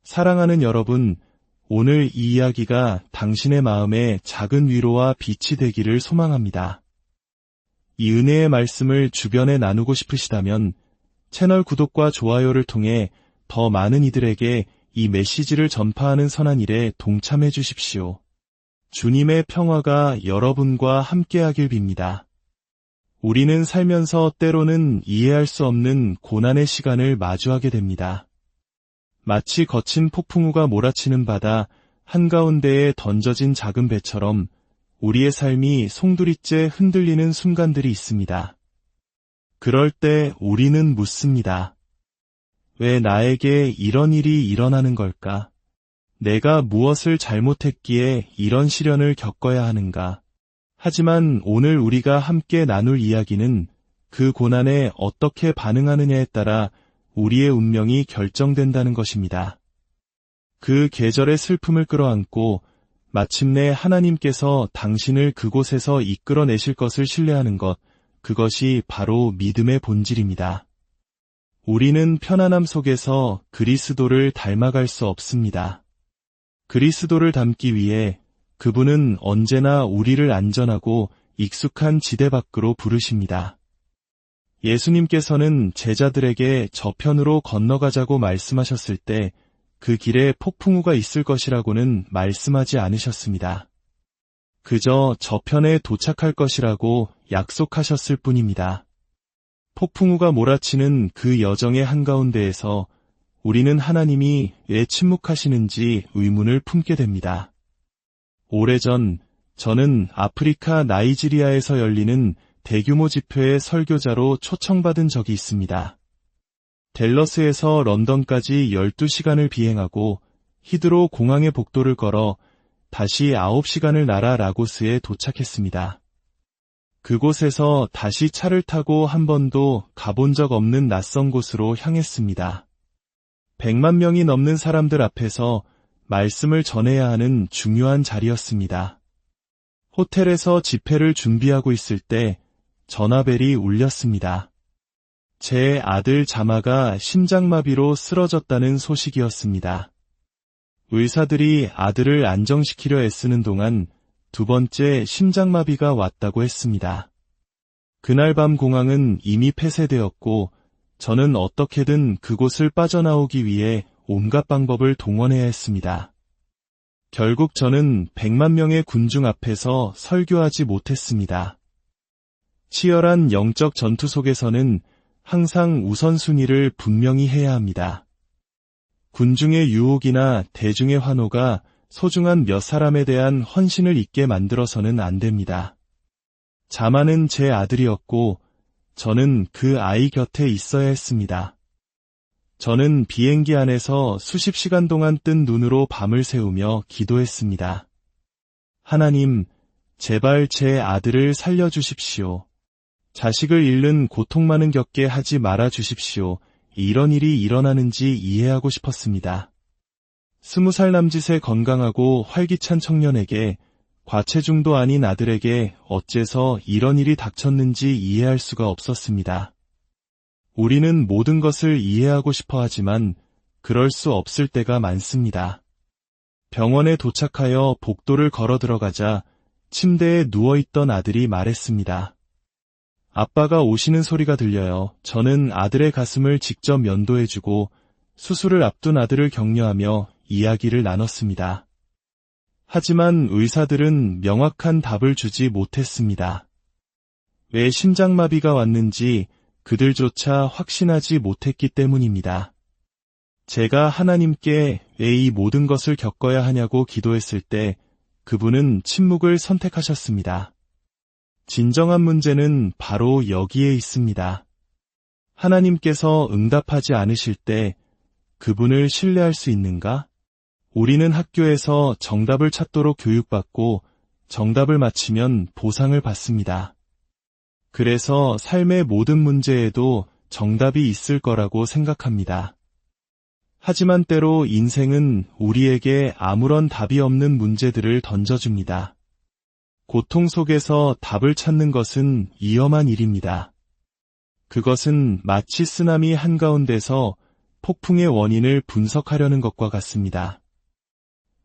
사랑하는 여러분, 오늘 이 이야기가 당신의 마음에 작은 위로와 빛이 되기를 소망합니다. 이 은혜의 말씀을 주변에 나누고 싶으시다면 채널 구독과 좋아요를 통해 더 많은 이들에게 이 메시지를 전파하는 선한 일에 동참해 주십시오. 주님의 평화가 여러분과 함께하길 빕니다. 우리는 살면서 때로는 이해할 수 없는 고난의 시간을 마주하게 됩니다. 마치 거친 폭풍우가 몰아치는 바다 한가운데에 던져진 작은 배처럼 우리의 삶이 송두리째 흔들리는 순간들이 있습니다. 그럴 때 우리는 묻습니다. 왜 나에게 이런 일이 일어나는 걸까? 내가 무엇을 잘못했기에 이런 시련을 겪어야 하는가? 하지만 오늘 우리가 함께 나눌 이야기는 그 고난에 어떻게 반응하느냐에 따라 우리의 운명이 결정된다는 것입니다. 그 계절의 슬픔을 끌어안고 마침내 하나님께서 당신을 그곳에서 이끌어내실 것을 신뢰하는 것, 그것이 바로 믿음의 본질입니다. 우리는 편안함 속에서 그리스도를 닮아갈 수 없습니다. 그리스도를 닮기 위해 그분은 언제나 우리를 안전하고 익숙한 지대 밖으로 부르십니다. 예수님께서는 제자들에게 저편으로 건너가자고 말씀하셨을 때 그 길에 폭풍우가 있을 것이라고는 말씀하지 않으셨습니다. 그저 저편에 도착할 것이라고 약속하셨을 뿐입니다. 폭풍우가 몰아치는 그 여정의 한가운데에서 우리는 하나님이 왜 침묵하시는지 의문을 품게 됩니다. 오래전 저는 아프리카 나이지리아에서 열리는 대규모 집회의 설교자로 초청받은 적이 있습니다. 댈러스에서 런던까지 12시간을 비행하고 히드로 공항의 복도를 걸어 다시 9시간을 날아 라고스에 도착했습니다. 그곳에서 다시 차를 타고 한 번도 가본 적 없는 낯선 곳으로 향했습니다. 100만 명이 넘는 사람들 앞에서 말씀을 전해야 하는 중요한 자리였습니다. 호텔에서 집회를 준비하고 있을 때 전화벨이 울렸습니다. 제 아들 자마가 심장마비로 쓰러졌다는 소식이었습니다. 의사들이 아들을 안정시키려 애쓰는 동안 두 번째 심장마비가 왔다고 했습니다. 그날 밤 공항은 이미 폐쇄되었고 저는 어떻게든 그곳을 빠져나오기 위해 온갖 방법을 동원해야 했습니다. 결국 저는 100만 명의 군중 앞에서 설교하지 못했습니다. 치열한 영적 전투 속에서는 항상 우선순위를 분명히 해야 합니다. 군중의 유혹이나 대중의 환호가 소중한 몇 사람에 대한 헌신을 잊게 만들어서는 안 됩니다. 자마는 제 아들이었고 저는 그 아이 곁에 있어야 했습니다. 저는 비행기 안에서 수십 시간 동안 뜬 눈으로 밤을 새우며 기도했습니다. 하나님, 제발 제 아들을 살려주십시오. 자식을 잃는 고통만은 겪게 하지 말아 주십시오. 이런 일이 일어나는지 이해하고 싶었습니다. 20살 남짓의 건강하고 활기찬 청년에게 과체중도 아닌 아들에게 어째서 이런 일이 닥쳤는지 이해할 수가 없었습니다. 우리는 모든 것을 이해하고 싶어 하지만 그럴 수 없을 때가 많습니다. 병원에 도착하여 복도를 걸어 들어가자 침대에 누워있던 아들이 말했습니다. 아빠가 오시는 소리가 들려요. 저는 아들의 가슴을 직접 면도해주고 수술을 앞둔 아들을 격려하며 이야기를 나눴습니다. 하지만 의사들은 명확한 답을 주지 못했습니다. 왜 심장마비가 왔는지 그들조차 확신하지 못했기 때문입니다. 제가 하나님께 왜 이 모든 것을 겪어야 하냐고 기도했을 때 그분은 침묵을 선택하셨습니다. 진정한 문제는 바로 여기에 있습니다. 하나님께서 응답하지 않으실 때 그분을 신뢰할 수 있는가? 우리는 학교에서 정답을 찾도록 교육받고 정답을 맞히면 보상을 받습니다. 그래서 삶의 모든 문제에도 정답이 있을 거라고 생각합니다. 하지만 때로 인생은 우리에게 아무런 답이 없는 문제들을 던져줍니다. 고통 속에서 답을 찾는 것은 위험한 일입니다. 그것은 마치 쓰나미 한가운데서 폭풍의 원인을 분석하려는 것과 같습니다.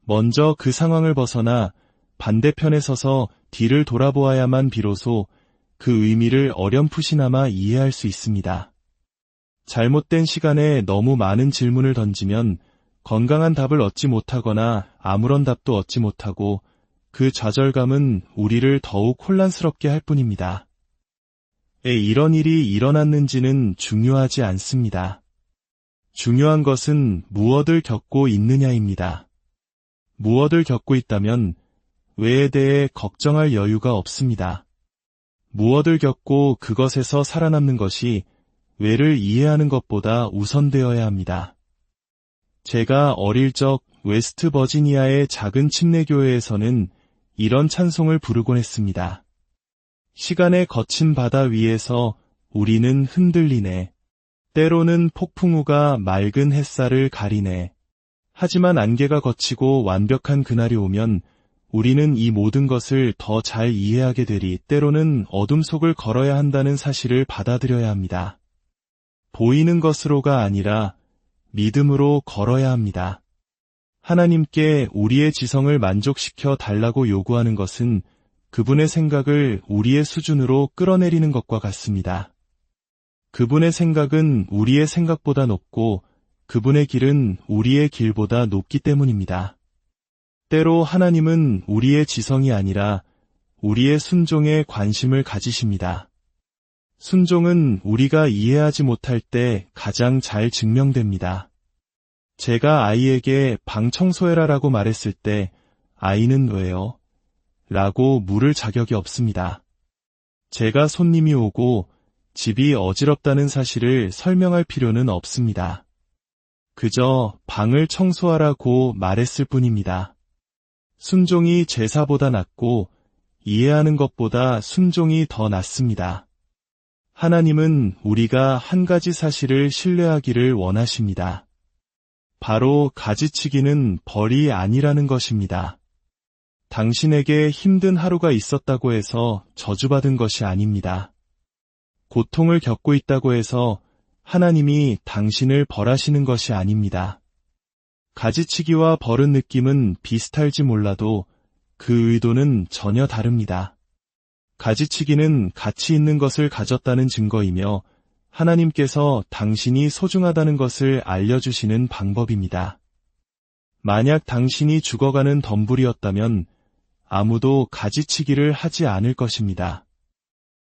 먼저 그 상황을 벗어나 반대편에 서서 뒤를 돌아보아야만 비로소 그 의미를 어렴풋이나마 이해할 수 있습니다. 잘못된 시간에 너무 많은 질문을 던지면 건강한 답을 얻지 못하거나 아무런 답도 얻지 못하고 그 좌절감은 우리를 더욱 혼란스럽게 할 뿐입니다. 이런 일이 일어났는지는 중요하지 않습니다. 중요한 것은 무엇을 겪고 있느냐입니다. 무엇을 겪고 있다면 왜에 대해 걱정할 여유가 없습니다. 무엇을 겪고 그것에서 살아남는 것이 왜를 이해하는 것보다 우선되어야 합니다. 제가 어릴 적 웨스트 버지니아의 작은 침례교회에서는 이런 찬송을 부르곤 했습니다. 시간의 거친 바다 위에서 우리는 흔들리네. 때로는 폭풍우가 맑은 햇살을 가리네. 하지만 안개가 걷히고 완벽한 그날이 오면 우리는 이 모든 것을 더 잘 이해하게 되리 때로는 어둠 속을 걸어야 한다는 사실을 받아들여야 합니다. 보이는 것으로가 아니라 믿음으로 걸어야 합니다. 하나님께 우리의 지성을 만족시켜 달라고 요구하는 것은 그분의 생각을 우리의 수준으로 끌어내리는 것과 같습니다. 그분의 생각은 우리의 생각보다 높고 그분의 길은 우리의 길보다 높기 때문입니다. 때로 하나님은 우리의 지성이 아니라 우리의 순종에 관심을 가지십니다. 순종은 우리가 이해하지 못할 때 가장 잘 증명됩니다. 제가 아이에게 방 청소해라라고 말했을 때 아이는 왜요? 라고 물을 자격이 없습니다. 제가 손님이 오고 집이 어지럽다는 사실을 설명할 필요는 없습니다. 그저 방을 청소하라고 말했을 뿐입니다. 순종이 제사보다 낫고 이해하는 것보다 순종이 더 낫습니다. 하나님은 우리가 한 가지 사실을 신뢰하기를 원하십니다. 바로 가지치기는 벌이 아니라는 것입니다. 당신에게 힘든 하루가 있었다고 해서 저주받은 것이 아닙니다. 고통을 겪고 있다고 해서 하나님이 당신을 벌하시는 것이 아닙니다. 가지치기와 벌은 느낌은 비슷할지 몰라도 그 의도는 전혀 다릅니다. 가지치기는 가치 있는 것을 가졌다는 증거이며 하나님께서 당신이 소중하다는 것을 알려주시는 방법입니다. 만약 당신이 죽어가는 덤불이었다면 아무도 가지치기를 하지 않을 것입니다.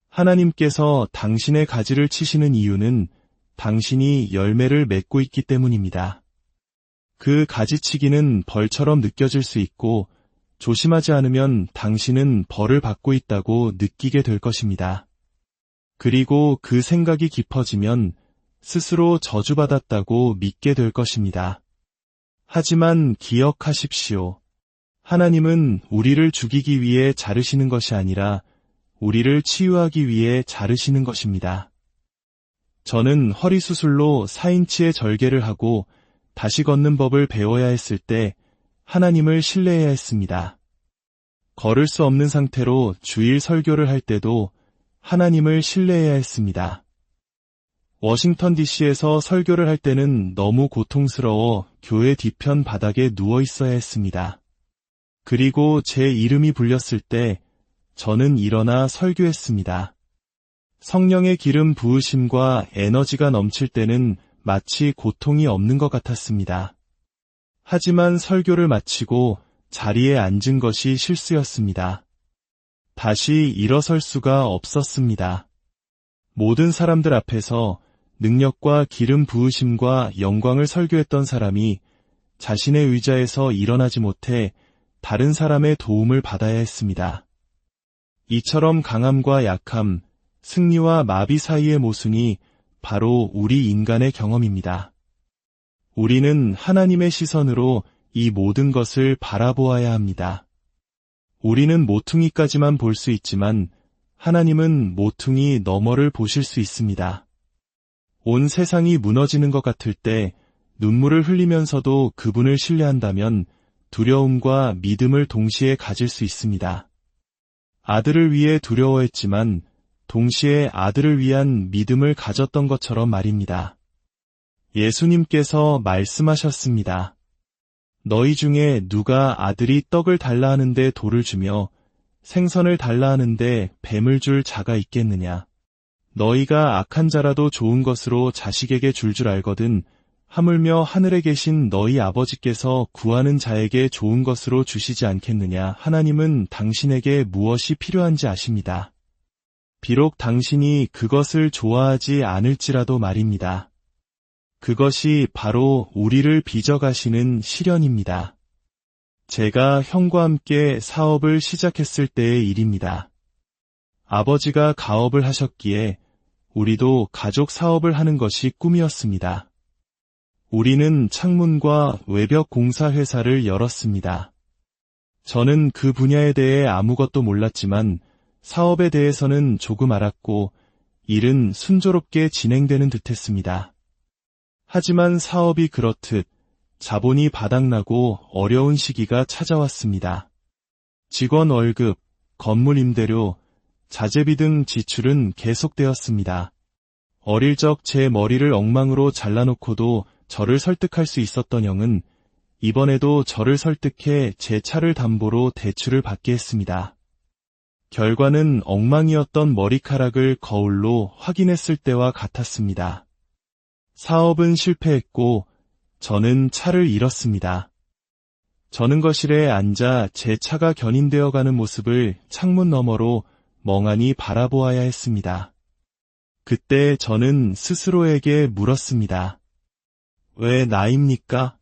하나님께서 당신의 가지를 치시는 이유는 당신이 열매를 맺고 있기 때문입니다. 그 가지치기는 벌처럼 느껴질 수 있고 조심하지 않으면 당신은 벌을 받고 있다고 느끼게 될 것입니다. 그리고 그 생각이 깊어지면 스스로 저주받았다고 믿게 될 것입니다. 하지만 기억하십시오. 하나님은 우리를 죽이기 위해 자르시는 것이 아니라 우리를 치유하기 위해 자르시는 것입니다. 저는 허리 수술로 4인치의 절개를 하고 다시 걷는 법을 배워야 했을 때 하나님을 신뢰해야 했습니다. 걸을 수 없는 상태로 주일 설교를 할 때도 하나님을 신뢰해야 했습니다. 워싱턴 DC에서 설교를 할 때는 너무 고통스러워 교회 뒤편 바닥에 누워 있어야 했습니다. 그리고 제 이름이 불렸을 때 저는 일어나 설교했습니다. 성령의 기름 부으심과 에너지가 넘칠 때는 마치 고통이 없는 것 같았습니다. 하지만 설교를 마치고 자리에 앉은 것이 실수였습니다. 다시 일어설 수가 없었습니다. 모든 사람들 앞에서 능력과 기름 부으심과 영광을 설교했던 사람이 자신의 의자에서 일어나지 못해 다른 사람의 도움을 받아야 했습니다. 이처럼 강함과 약함, 승리와 마비 사이의 모순이 바로 우리 인간의 경험입니다. 우리는 하나님의 시선으로 이 모든 것을 바라보아야 합니다. 우리는 모퉁이까지만 볼 수 있지만 하나님은 모퉁이 너머를 보실 수 있습니다. 온 세상이 무너지는 것 같을 때 눈물을 흘리면서도 그분을 신뢰한다면 두려움과 믿음을 동시에 가질 수 있습니다. 아들을 위해 두려워했지만 동시에 아들을 위한 믿음을 가졌던 것처럼 말입니다. 예수님께서 말씀하셨습니다. 너희 중에 누가 아들이 떡을 달라 하는데 돌을 주며 생선을 달라 하는데 뱀을 줄 자가 있겠느냐? 너희가 악한 자라도 좋은 것으로 자식에게 줄 알거든 하물며 하늘에 계신 너희 아버지께서 구하는 자에게 좋은 것으로 주시지 않겠느냐? 하나님은 당신에게 무엇이 필요한지 아십니다. 비록 당신이 그것을 좋아하지 않을지라도 말입니다. 그것이 바로 우리를 빚어가시는 시련입니다. 제가 형과 함께 사업을 시작했을 때의 일입니다. 아버지가 가업을 하셨기에 우리도 가족 사업을 하는 것이 꿈이었습니다. 우리는 창문과 외벽 공사 회사를 열었습니다. 저는 그 분야에 대해 아무것도 몰랐지만 사업에 대해서는 조금 알았고 일은 순조롭게 진행되는 듯했습니다. 하지만 사업이 그렇듯 자본이 바닥나고 어려운 시기가 찾아왔습니다. 직원 월급, 건물 임대료, 자재비 등 지출은 계속되었습니다. 어릴 적 제 머리를 엉망으로 잘라놓고도 저를 설득할 수 있었던 형은 이번에도 저를 설득해 제 차를 담보로 대출을 받게 했습니다. 결과는 엉망이었던 머리카락을 거울로 확인했을 때와 같았습니다. 사업은 실패했고 저는 차를 잃었습니다. 저는 거실에 앉아 제 차가 견인되어 가는 모습을 창문 너머로 멍하니 바라보아야 했습니다. 그때 저는 스스로에게 물었습니다. 왜 나입니까?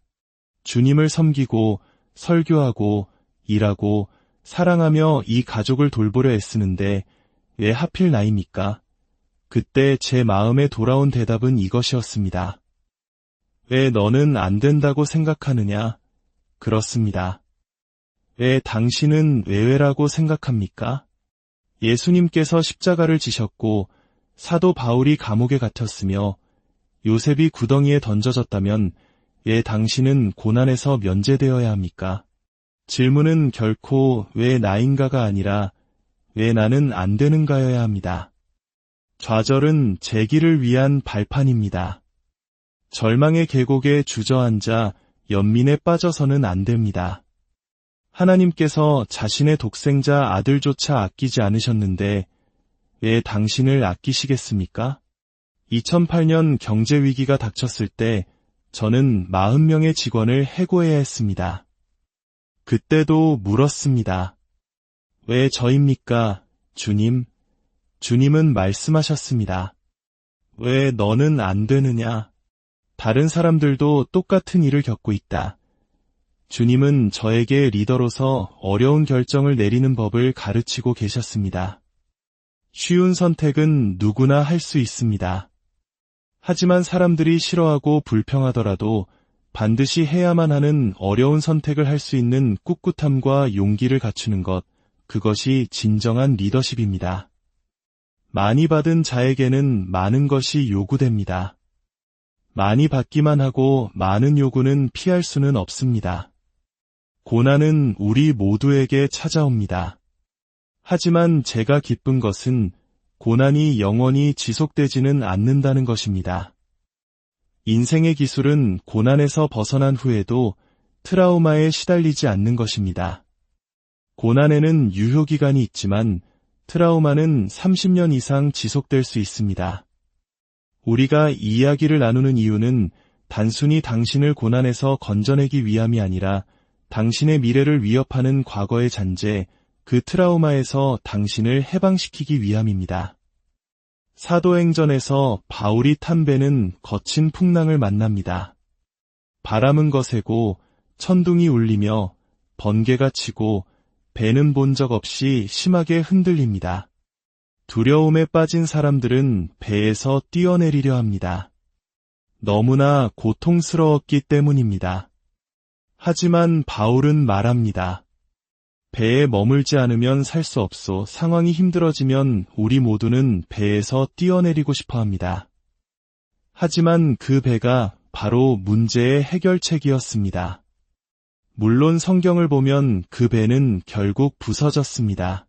주님을 섬기고 설교하고 일하고 사랑하며 이 가족을 돌보려 애쓰는데 왜 하필 나입니까? 그때 제 마음에 돌아온 대답은 이것이었습니다. 왜 너는 안 된다고 생각하느냐? 그렇습니다. 왜 당신은 외외라고 생각합니까? 예수님께서 십자가를 지셨고 사도 바울이 감옥에 갇혔으며 요셉이 구덩이에 던져졌다면 왜 당신은 고난에서 면제되어야 합니까? 질문은 결코 왜 나인가가 아니라 왜 나는 안 되는가여야 합니다. 좌절은 제 길을 위한 발판입니다. 절망의 계곡에 주저앉아 연민에 빠져서는 안 됩니다. 하나님께서 자신의 독생자 아들조차 아끼지 않으셨는데 왜 당신을 아끼시겠습니까? 2008년 경제위기가 닥쳤을 때 저는 40명의 직원을 해고해야 했습니다. 그때도 물었습니다. 왜 저입니까, 주님? 주님은 말씀하셨습니다. 왜 너는 안 되느냐? 다른 사람들도 똑같은 일을 겪고 있다. 주님은 저에게 리더로서 어려운 결정을 내리는 법을 가르치고 계셨습니다. 쉬운 선택은 누구나 할 수 있습니다. 하지만 사람들이 싫어하고 불평하더라도 반드시 해야만 하는 어려운 선택을 할 수 있는 꿋꿋함과 용기를 갖추는 것, 그것이 진정한 리더십입니다. 많이 받은 자에게는 많은 것이 요구됩니다. 많이 받기만 하고 많은 요구는 피할 수는 없습니다. 고난은 우리 모두에게 찾아옵니다. 하지만 제가 기쁜 것은 고난이 영원히 지속되지는 않는다는 것입니다. 인생의 기술은 고난에서 벗어난 후에도 트라우마에 시달리지 않는 것입니다. 고난에는 유효기간이 있지만 트라우마는 30년 이상 지속될 수 있습니다. 우리가 이 이야기를 나누는 이유는 단순히 당신을 고난에서 건져내기 위함이 아니라 당신의 미래를 위협하는 과거의 잔재, 그 트라우마에서 당신을 해방시키기 위함입니다. 사도행전에서 바울이 탄 배는 거친 풍랑을 만납니다. 바람은 거세고 천둥이 울리며 번개가 치고 배는 본 적 없이 심하게 흔들립니다. 두려움에 빠진 사람들은 배에서 뛰어내리려 합니다. 너무나 고통스러웠기 때문입니다. 하지만 바울은 말합니다. 배에 머물지 않으면 살 수 없소. 상황이 힘들어지면 우리 모두는 배에서 뛰어내리고 싶어 합니다. 하지만 그 배가 바로 문제의 해결책이었습니다. 물론 성경을 보면 그 배는 결국 부서졌습니다.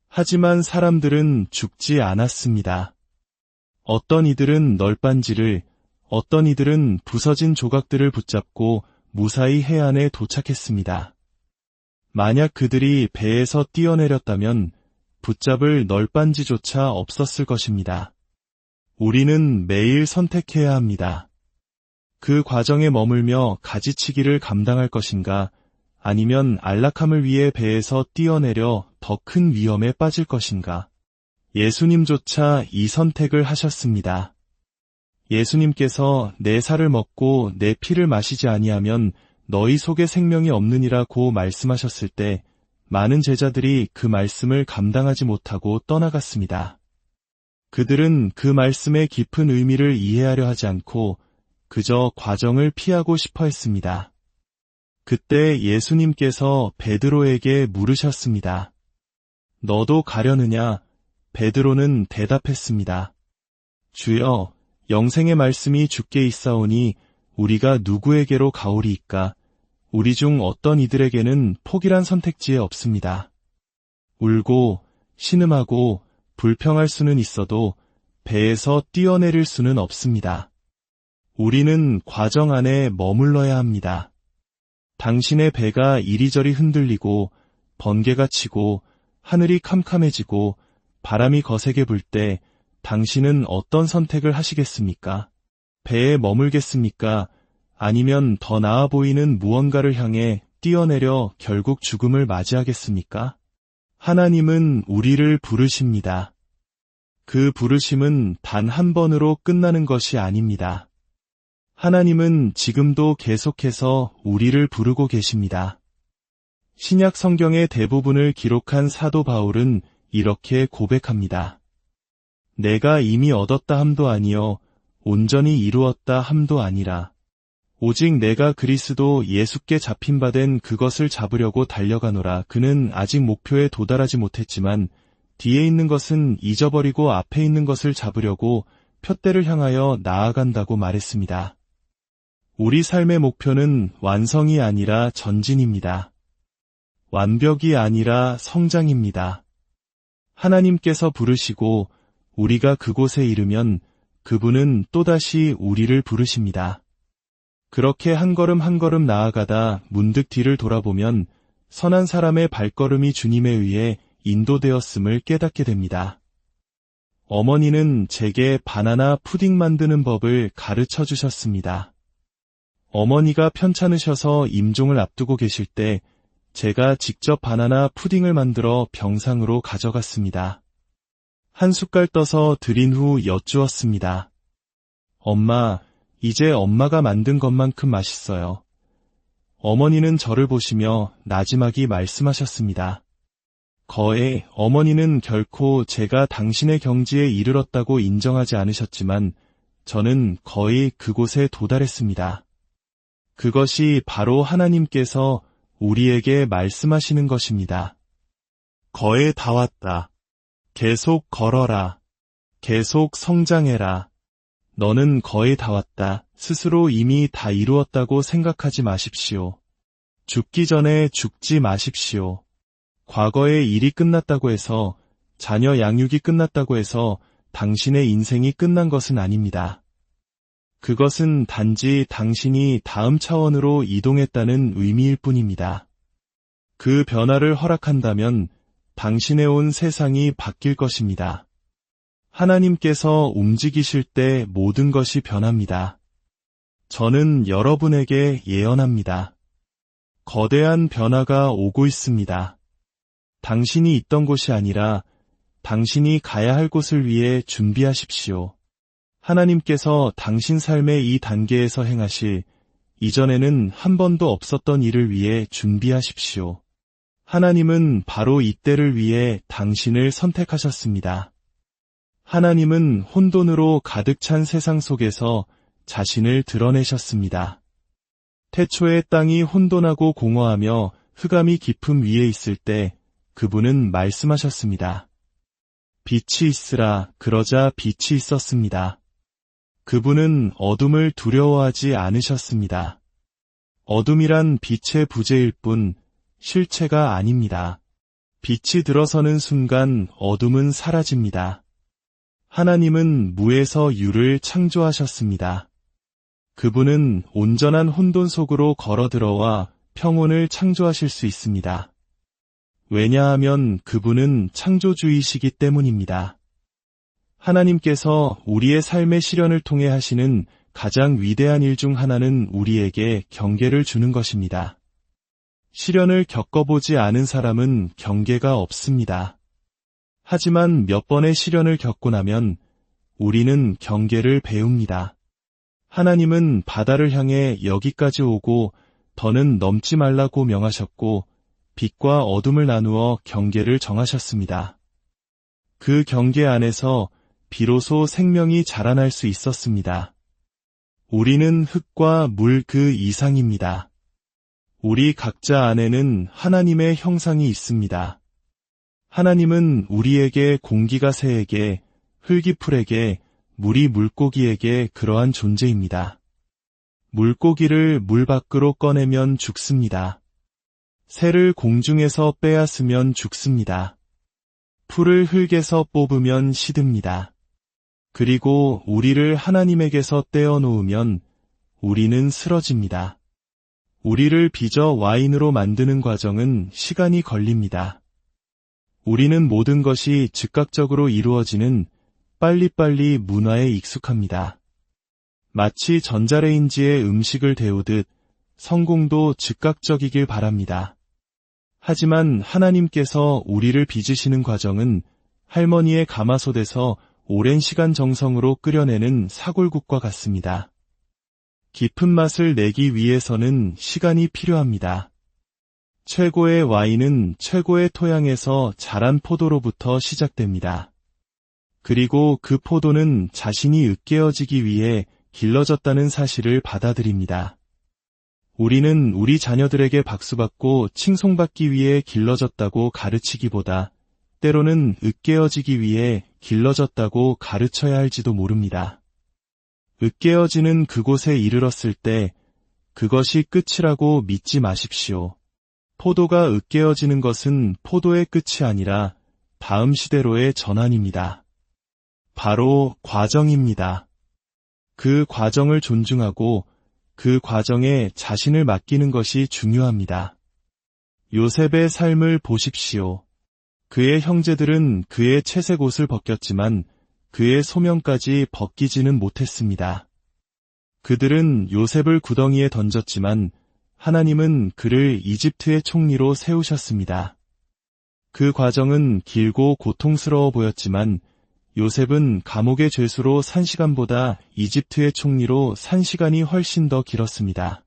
하지만 사람들은 죽지 않았습니다. 어떤 이들은 널빤지를, 어떤 이들은 부서진 조각들을 붙잡고 무사히 해안에 도착했습니다. 만약 그들이 배에서 뛰어내렸다면 붙잡을 널빤지조차 없었을 것입니다. 우리는 매일 선택해야 합니다. 그 과정에 머물며 가지치기를 감당할 것인가, 아니면 안락함을 위해 배에서 뛰어내려 더 큰 위험에 빠질 것인가. 예수님조차 이 선택을 하셨습니다. 예수님께서 내 살을 먹고 내 피를 마시지 아니하면 너희 속에 생명이 없느니라고 말씀하셨을 때 많은 제자들이 그 말씀을 감당하지 못하고 떠나갔습니다. 그들은 그 말씀의 깊은 의미를 이해하려 하지 않고 그저 과정을 피하고 싶어 했습니다. 그때 예수님께서 베드로에게 물으셨습니다. 너도 가려느냐? 베드로는 대답했습니다. 주여, 영생의 말씀이 주께 있사오니 우리가 누구에게로 가오리이까? 우리 중 어떤 이들에게는 포기란 선택지에 없습니다. 울고 신음하고 불평할 수는 있어도 배에서 뛰어내릴 수는 없습니다. 우리는 과정 안에 머물러야 합니다. 당신의 배가 이리저리 흔들리고 번개가 치고 하늘이 캄캄해지고 바람이 거세게 불 때 당신은 어떤 선택을 하시겠습니까? 배에 머물겠습니까? 아니면 더 나아 보이는 무언가를 향해 뛰어내려 결국 죽음을 맞이하겠습니까? 하나님은 우리를 부르십니다. 그 부르심은 단 한 번으로 끝나는 것이 아닙니다. 하나님은 지금도 계속해서 우리를 부르고 계십니다. 신약 성경의 대부분을 기록한 사도 바울은 이렇게 고백합니다. 내가 이미 얻었다 함도 아니요 온전히 이루었다 함도 아니라 오직 내가 그리스도 예수께 잡힌 바 된 그것을 잡으려고 달려가노라. 그는 아직 목표에 도달하지 못했지만 뒤에 있는 것은 잊어버리고 앞에 있는 것을 잡으려고 푯대를 향하여 나아간다고 말했습니다. 우리 삶의 목표는 완성이 아니라 전진입니다. 완벽이 아니라 성장입니다. 하나님께서 부르시고 우리가 그곳에 이르면 그분은 또다시 우리를 부르십니다. 그렇게 한 걸음 한 걸음 나아가다 문득 뒤를 돌아보면 선한 사람의 발걸음이 주님에 의해 인도되었음을 깨닫게 됩니다. 어머니는 제게 바나나 푸딩 만드는 법을 가르쳐 주셨습니다. 어머니가 편찮으셔서 임종을 앞두고 계실 때 제가 직접 바나나 푸딩을 만들어 병상으로 가져갔습니다. 한 숟갈 떠서 드린 후 여쭈었습니다. 엄마, 이제 엄마가 만든 것만큼 맛있어요. 어머니는 저를 보시며 나지막이 말씀하셨습니다. 거에 어머니는 결코 제가 당신의 경지에 이르렀다고 인정하지 않으셨지만 저는 거의 그곳에 도달했습니다. 그것이 바로 하나님께서 우리에게 말씀하시는 것입니다. 거에 다 왔다. 계속 걸어라. 계속 성장해라. 너는 거의 다 왔다. 스스로 이미 다 이루었다고 생각하지 마십시오. 죽기 전에 죽지 마십시오. 과거의 일이 끝났다고 해서, 자녀 양육이 끝났다고 해서 당신의 인생이 끝난 것은 아닙니다. 그것은 단지 당신이 다음 차원으로 이동했다는 의미일 뿐입니다. 그 변화를 허락한다면 당신의 온 세상이 바뀔 것입니다. 하나님께서 움직이실 때 모든 것이 변합니다. 저는 여러분에게 예언합니다. 거대한 변화가 오고 있습니다. 당신이 있던 곳이 아니라 당신이 가야 할 곳을 위해 준비하십시오. 하나님께서 당신 삶의 이 단계에서 행하실 이전에는 한 번도 없었던 일을 위해 준비하십시오. 하나님은 바로 이때를 위해 당신을 선택하셨습니다. 하나님은 혼돈으로 가득 찬 세상 속에서 자신을 드러내셨습니다. 태초에 땅이 혼돈하고 공허하며 흑암이 깊음 위에 있을 때 그분은 말씀하셨습니다. 빛이 있으라. 그러자 빛이 있었습니다. 그분은 어둠을 두려워하지 않으셨습니다. 어둠이란 빛의 부재일 뿐 실체가 아닙니다. 빛이 들어서는 순간 어둠은 사라집니다. 하나님은 무에서 유를 창조하셨습니다. 그분은 온전한 혼돈 속으로 걸어들어와 평온을 창조하실 수 있습니다. 왜냐하면 그분은 창조주이시기 때문입니다. 하나님께서 우리의 삶의 시련을 통해 하시는 가장 위대한 일 중 하나는 우리에게 경계를 주는 것입니다. 시련을 겪어보지 않은 사람은 경계가 없습니다. 하지만 몇 번의 시련을 겪고 나면 우리는 경계를 배웁니다. 하나님은 바다를 향해 여기까지 오고 더는 넘지 말라고 명하셨고 빛과 어둠을 나누어 경계를 정하셨습니다. 그 경계 안에서 비로소 생명이 자라날 수 있었습니다. 우리는 흙과 물 그 이상입니다. 우리 각자 안에는 하나님의 형상이 있습니다. 하나님은 우리에게 공기가 새에게, 흙이 풀에게, 물이 물고기에게 그러한 존재입니다. 물고기를 물 밖으로 꺼내면 죽습니다. 새를 공중에서 빼앗으면 죽습니다. 풀을 흙에서 뽑으면 시듭니다. 그리고 우리를 하나님에게서 떼어놓으면 우리는 쓰러집니다. 우리를 빚어 와인으로 만드는 과정은 시간이 걸립니다. 우리는 모든 것이 즉각적으로 이루어지는 빨리빨리 문화에 익숙합니다. 마치 전자레인지에 음식을 데우듯 성공도 즉각적이길 바랍니다. 하지만 하나님께서 우리를 빚으시는 과정은 할머니의 가마솥에서 오랜 시간 정성으로 끓여내는 사골국과 같습니다. 깊은 맛을 내기 위해서는 시간이 필요합니다. 최고의 와인은 최고의 토양에서 자란 포도로부터 시작됩니다. 그리고 그 포도는 자신이 으깨어지기 위해 길러졌다는 사실을 받아들입니다. 우리는 우리 자녀들에게 박수받고 칭송받기 위해 길러졌다고 가르치기보다 때로는 으깨어지기 위해 길러졌다고 가르쳐야 할지도 모릅니다. 으깨어지는 그곳에 이르렀을 때 그것이 끝이라고 믿지 마십시오. 포도가 으깨어지는 것은 포도의 끝이 아니라 다음 시대로의 전환입니다. 바로 과정입니다. 그 과정을 존중하고 그 과정에 자신을 맡기는 것이 중요합니다. 요셉의 삶을 보십시오. 그의 형제들은 그의 채색 옷을 벗겼지만 그의 소명까지 벗기지는 못했습니다. 그들은 요셉을 구덩이에 던졌지만 하나님은 그를 이집트의 총리로 세우셨습니다. 그 과정은 길고 고통스러워 보였지만 요셉은 감옥의 죄수로 산 시간보다 이집트의 총리로 산 시간이 훨씬 더 길었습니다.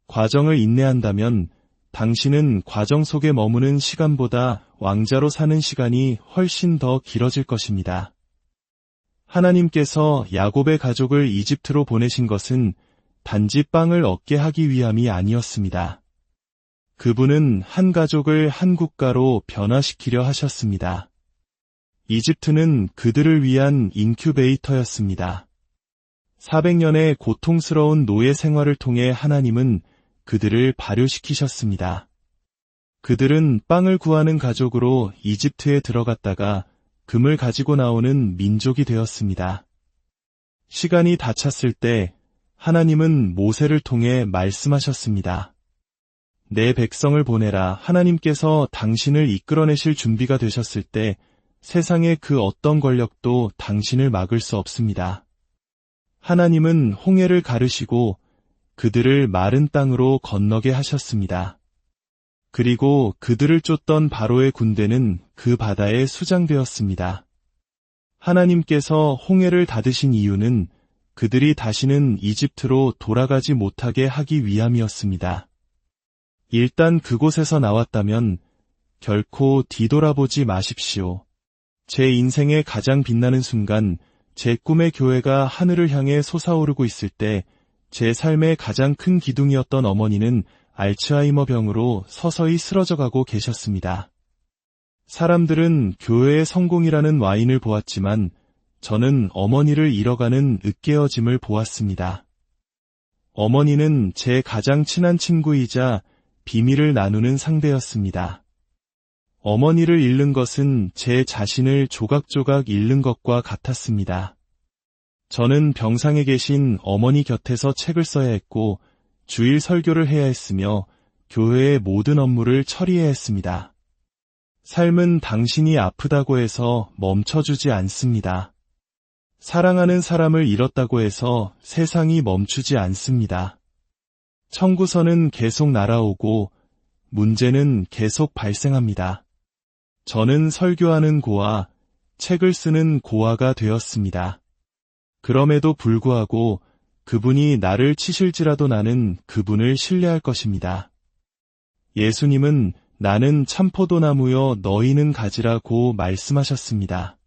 과정을 인내한다면 당신은 과정 속에 머무는 시간보다 왕자로 사는 시간이 훨씬 더 길어질 것입니다. 하나님께서 야곱의 가족을 이집트로 보내신 것은 단지 빵을 얻게 하기 위함이 아니었습니다. 그분은 한 가족을 한 국가로 변화시키려 하셨습니다. 이집트는 그들을 위한 인큐베이터였습니다. 400년의 고통스러운 노예 생활을 통해 하나님은 그들을 발효시키셨습니다. 그들은 빵을 구하는 가족으로 이집트에 들어갔다가 금을 가지고 나오는 민족이 되었습니다. 시간이 다 찼을 때 하나님은 모세를 통해 말씀하셨습니다. 내 백성을 보내라. 하나님께서 당신을 이끌어내실 준비가 되셨을 때 세상의 그 어떤 권력도 당신을 막을 수 없습니다. 하나님은 홍해를 가르시고 그들을 마른 땅으로 건너게 하셨습니다. 그리고 그들을 쫓던 바로의 군대는 그 바다에 수장되었습니다. 하나님께서 홍해를 닫으신 이유는 그들이 다시는 이집트로 돌아가지 못하게 하기 위함이었습니다. 일단 그곳에서 나왔다면 결코 뒤돌아보지 마십시오. 제 인생의 가장 빛나는 순간, 제 꿈의 교회가 하늘을 향해 솟아오르고 있을 때 제 삶의 가장 큰 기둥이었던 어머니는 알츠하이머 병으로 서서히 쓰러져가고 계셨습니다. 사람들은 교회의 성공이라는 와인을 보았지만 저는 어머니를 잃어가는 으깨어짐을 보았습니다. 어머니는 제 가장 친한 친구이자 비밀을 나누는 상대였습니다. 어머니를 잃는 것은 제 자신을 조각조각 잃는 것과 같았습니다. 저는 병상에 계신 어머니 곁에서 책을 써야 했고 주일 설교를 해야 했으며 교회의 모든 업무를 처리해야 했습니다. 삶은 당신이 아프다고 해서 멈춰주지 않습니다. 사랑하는 사람을 잃었다고 해서 세상이 멈추지 않습니다. 청구서는 계속 날아오고 문제는 계속 발생합니다. 저는 설교하는 고아, 책을 쓰는 고아가 되었습니다. 그럼에도 불구하고 그분이 나를 치실지라도 나는 그분을 신뢰할 것입니다. 예수님은 나는 참포도나무여 너희는 가지라고 말씀하셨습니다.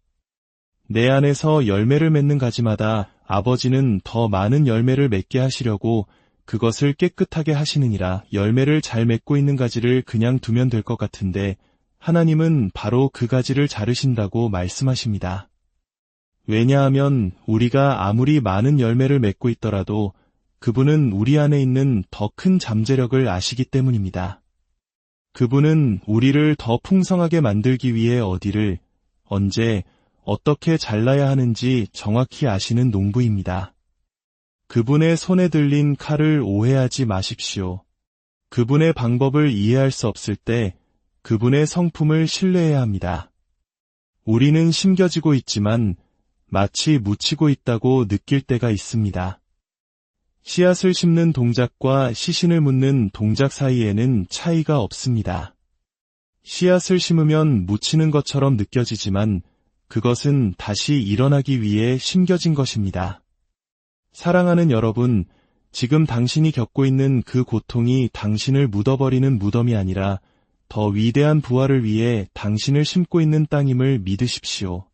내 안에서 열매를 맺는 가지마다 아버지는 더 많은 열매를 맺게 하시려고 그것을 깨끗하게 하시느니라. 열매를 잘 맺고 있는 가지를 그냥 두면 될 것 같은데 하나님은 바로 그 가지를 자르신다고 말씀하십니다. 왜냐하면 우리가 아무리 많은 열매를 맺고 있더라도 그분은 우리 안에 있는 더 큰 잠재력을 아시기 때문입니다. 그분은 우리를 더 풍성하게 만들기 위해 어디를, 언제, 어떻게 잘라야 하는지 정확히 아시는 농부입니다. 그분의 손에 들린 칼을 오해하지 마십시오. 그분의 방법을 이해할 수 없을 때 그분의 성품을 신뢰해야 합니다. 우리는 심겨지고 있지만 마치 묻히고 있다고 느낄 때가 있습니다. 씨앗을 심는 동작과 시신을 묻는 동작 사이에는 차이가 없습니다. 씨앗을 심으면 묻히는 것처럼 느껴지지만 그것은 다시 일어나기 위해 심겨진 것입니다. 사랑하는 여러분, 지금 당신이 겪고 있는 그 고통이 당신을 묻어버리는 무덤이 아니라 더 위대한 부활을 위해 당신을 심고 있는 땅임을 믿으십시오.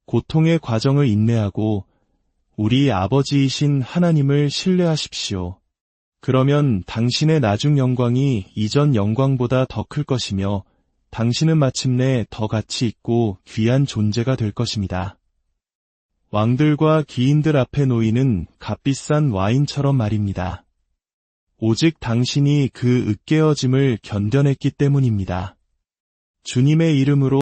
고통의 과정을 인내하고 우리 아버지이신 하나님을 신뢰하십시오. 그러면 당신의 나중 영광이 이전 영광보다 더 클 것이며 당신은 마침내 더 가치 있고 귀한 존재가 될 것입니다. 왕들과 기인들 앞에 놓이는 값비싼 와인처럼 말입니다. 오직 당신이 그 으깨어짐을 견뎌냈기 때문입니다. 주님의 이름으로